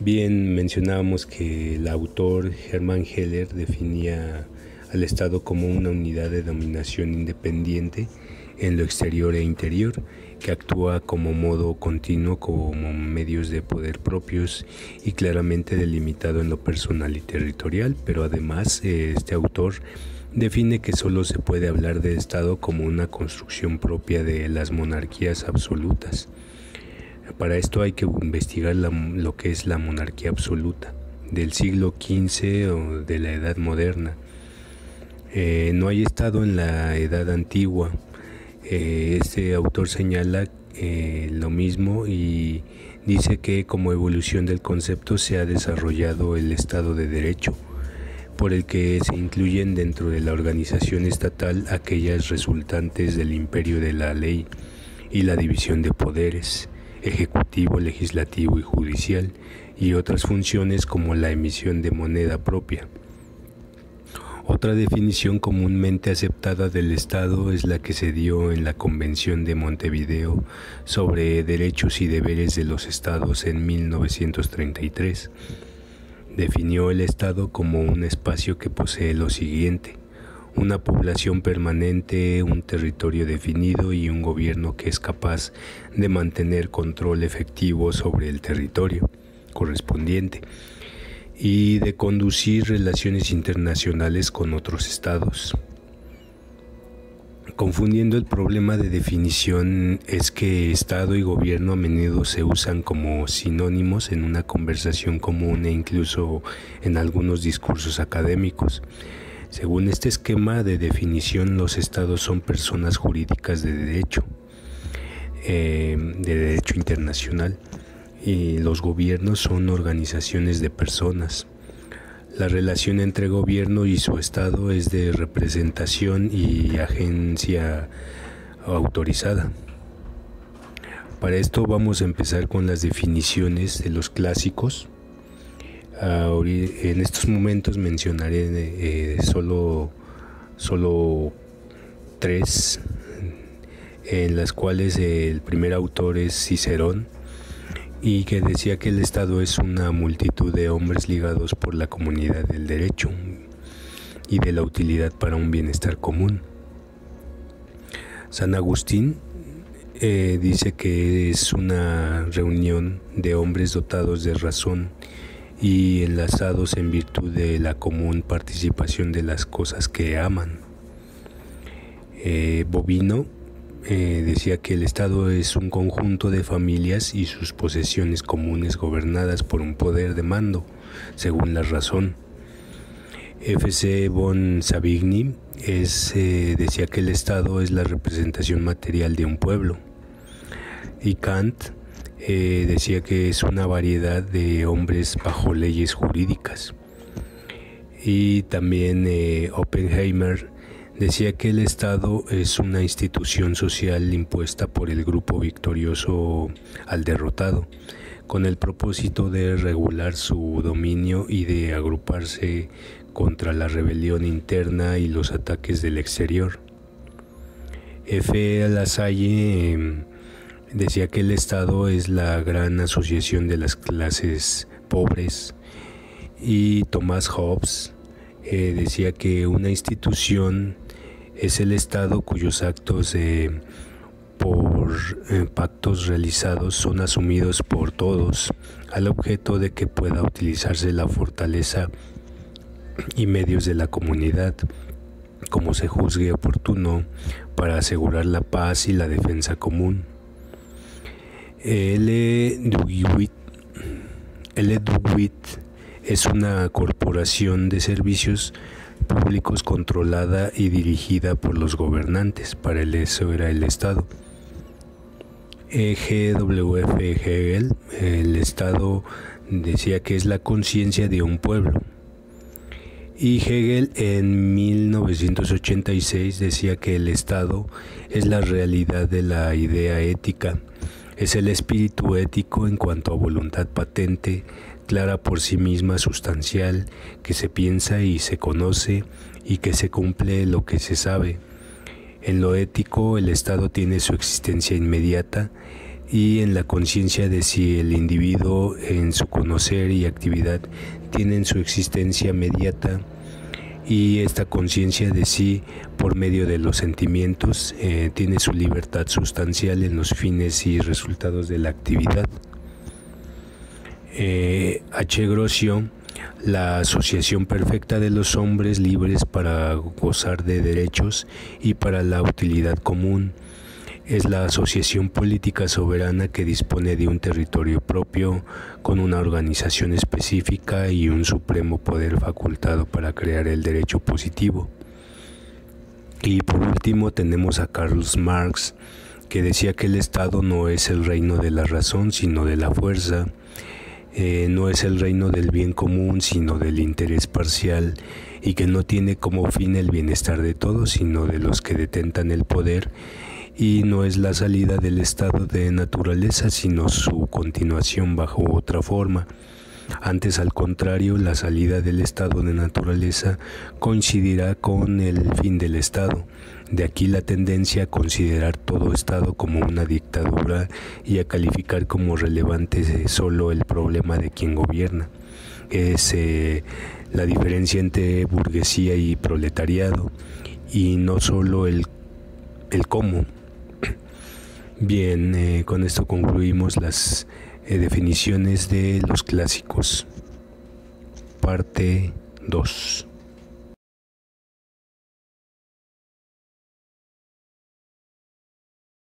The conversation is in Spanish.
Bien, mencionábamos que el autor Hermann Heller definía al Estado como una unidad de dominación independiente en lo exterior e interior, que actúa como modo continuo, como medios de poder propios y claramente delimitado en lo personal y territorial, pero además este autor define que solo se puede hablar de Estado como una construcción propia de las monarquías absolutas. Para esto hay que investigar lo que es la monarquía absoluta del siglo XV o de la Edad Moderna. No hay Estado en la Edad Antigua. Este autor señala lo mismo y dice que como evolución del concepto se ha desarrollado el Estado de Derecho, por el que se incluyen dentro de la organización estatal aquellas resultantes del imperio de la ley y la división de poderes, ejecutivo, legislativo y judicial, y otras funciones como la emisión de moneda propia. Otra definición comúnmente aceptada del Estado es la que se dio en la Convención de Montevideo sobre Derechos y Deberes de los Estados en 1933. Definió el Estado como un espacio que posee lo siguiente: una población permanente, un territorio definido y un gobierno que es capaz de mantener control efectivo sobre el territorio correspondiente y de conducir relaciones internacionales con otros estados. Confundiendo el problema de definición es que Estado y gobierno a menudo se usan como sinónimos en una conversación común e incluso en algunos discursos académicos. Según este esquema de definición, los estados son personas jurídicas de derecho internacional, y los gobiernos son organizaciones de personas. La relación entre gobierno y su estado es de representación y agencia autorizada. Para esto vamos a empezar con las definiciones de los clásicos. En estos momentos mencionaré solo tres, en las cuales el primer autor es Cicerón, y que decía que el Estado es una multitud de hombres ligados por la comunidad del derecho y de la utilidad para un bienestar común. San Agustín dice que es una reunión de hombres dotados de razón y enlazados en virtud de la común participación de las cosas que aman. Bovino decía que el Estado es un conjunto de familias y sus posesiones comunes gobernadas por un poder de mando, según la razón. F.C. von Savigny decía que el Estado es la representación material de un pueblo. Y Kant decía que es una variedad de hombres bajo leyes jurídicas. Y también Oppenheimer decía que el Estado es una institución social impuesta por el grupo victorioso al derrotado, con el propósito de regular su dominio y de agruparse contra la rebelión interna y los ataques del exterior. F. Lasalle decía que el Estado es la gran asociación de las clases pobres, y Thomas Hobbes decía que una institución es el Estado cuyos actos por pactos realizados son asumidos por todos, al objeto de que pueda utilizarse la fortaleza y medios de la comunidad, como se juzgue oportuno, para asegurar la paz y la defensa común. L. DeWitt es una corporación de servicios públicos controlada y dirigida por los gobernantes. Para él eso era el Estado. G.W.F. Hegel, el Estado decía que es la conciencia de un pueblo. Y Hegel en 1986 decía que el Estado es la realidad de la idea ética, es el espíritu ético en cuanto a voluntad patente, clara por sí misma, sustancial, que se piensa y se conoce y que se cumple lo que se sabe. En lo ético, el Estado tiene su existencia inmediata, y en la conciencia de si el individuo en su conocer y actividad tienen su existencia mediata, y esta conciencia de sí por medio de los sentimientos tiene su libertad sustancial en los fines y resultados de la actividad. H. Grocio, la asociación perfecta de los hombres libres para gozar de derechos y para la utilidad común, es la asociación política soberana que dispone de un territorio propio, con una organización específica y un supremo poder facultado para crear el derecho positivo. Y por último tenemos a Karl Marx, que decía que el Estado no es el reino de la razón, sino de la fuerza, no es el reino del bien común, sino del interés parcial, y que no tiene como fin el bienestar de todos, sino de los que detentan el poder, y no es la salida del estado de naturaleza, sino su continuación bajo otra forma. Antes, al contrario, la salida del estado de naturaleza coincidirá con el fin del estado. De aquí la tendencia a considerar todo estado como una dictadura y a calificar como relevante solo el problema de quien gobierna. Es la diferencia entre burguesía y proletariado, y no solo el cómo. Bien, con esto concluimos las definiciones de los clásicos. Parte 2.